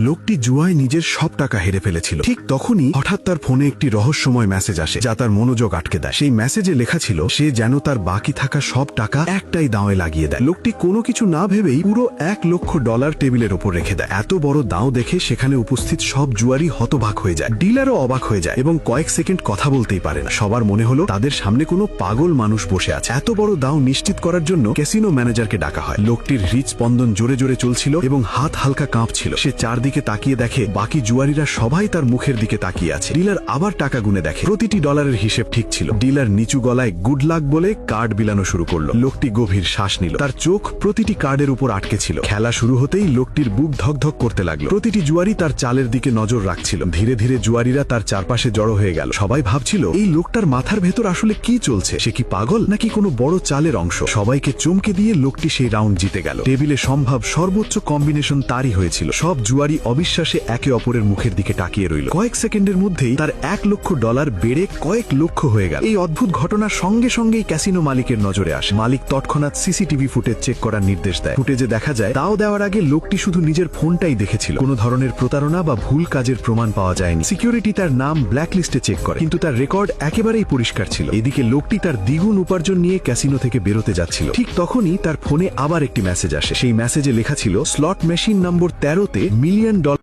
লোকটি জুয়ায় নিজের সব টাকা হেরে ফেলেছিল। ঠিক তখনই হঠাৎ তার ফোনে একটি রহস্যময় মেসেজ আসে, যা তার মনোযোগ আটকে দেয়। সেই মেসেজে লেখা ছিল সে যেন তার বাকি থাকা সব টাকা একটাই দাঁওয়ে লাগিয়ে দেয়। লোকটি কোনো কিছু না ভেবেই পুরো $1,00,000 টেবিলের ওপর রেখে দেয়। এত বড় দাঁও দেখে সেখানে উপস্থিত সব জুয়ারি হতবাক হয়ে যায়। ডিলারও অবাক হয়ে যায় এবং কয়েক সেকেন্ড কথা বলতেই পারে না। সবার মনে হলো তাদের সামনে কোনো পাগল মানুষ বসে আছে। এত বড় দাঁও নিশ্চিত করার জন্য ক্যাসিনো ম্যানেজারকে ডাকা হয়। লোকটির হৃদস্পন্দন জোরে জোরে চলছিল এবং হাত হালকা কাঁপছিল। সে চারদিকে তাকিয়ে দেখে বাকি জুয়ারিরা সবাই তার মুখের দিকে তাকিয়ে আছে। ডিলার আবার টাকা গুনে দেখে প্রতিটি ডলারের হিসেব ঠিক ছিল। ডিলার নিচু গলায় গুড লাক বলে কার্ড বিলানো শুরু করলো। লোকটি গভীর শ্বাস নিল। তার চোখ প্রতিটি কার্ডের উপর আটকে ছিল। খেলা শুরু হতেই লোকটির বুক ধকধক করতে লাগলো। প্রতিটি জুয়ারি তার চালের দিকে নজর রাখছিল। ধীরে ধীরে জুয়ারিরা তার চারপাশে জড়ো হয়ে গেল। সবাই ভাবছিল এই লোকটার মাথার ভেতর আসলে কি চলছে। সে কি পাগল নাকি কোনো বড় চালের অংশ। সবাইকে চমকে দিয়ে লোকটি সেই রাউন্ড জিতে গেল। টেবিলে সম্ভব সর্বোচ্চ কম্বিনেশন তারই হয়েছিল। সব জুয়ারি অবিশ্বাসে একে অপরের মুখের দিকে তাকিয়ে রইল। কয়েক সেকেন্ডের মধ্যেই তার $1,00,000 বেড়ে কয়েক লক্ষ হয়ে গেল। এই অদ্ভুত ঘটনার সঙ্গে সঙ্গেই ক্যাসিনো মালিকের নজরে আসে। মালিক তৎক্ষণাৎ সিসিটিভি ফুটেজ চেক করার নির্দেশ দেয়। ফুটেজে দেখা যায় দাও দেওয়ার আগে লোকটি শুধু নিজের ফোনটাই দেখেছিল। কোনো ধরনের প্রতারণা বা ভুল কাজের প্রমাণ পাওয়া যায়নি। সিকিউরিটি তার নাম ব্ল্যাকলিস্টে চেক করে, কিন্তু তার রেকর্ড একেবারেই পরিষ্কার ছিল। এদিকে লোকটি তার দ্বিগুণ উপার্জন নিয়ে ক্যাসিনো থেকে বেরোতে যাচ্ছিল। ঠিক তখনই তার ফোনে আবার একটি মেসেজ আসে। সেই মেসেজে লেখা ছিল স্লট মেশিন নম্বর 13-তে $1,000,000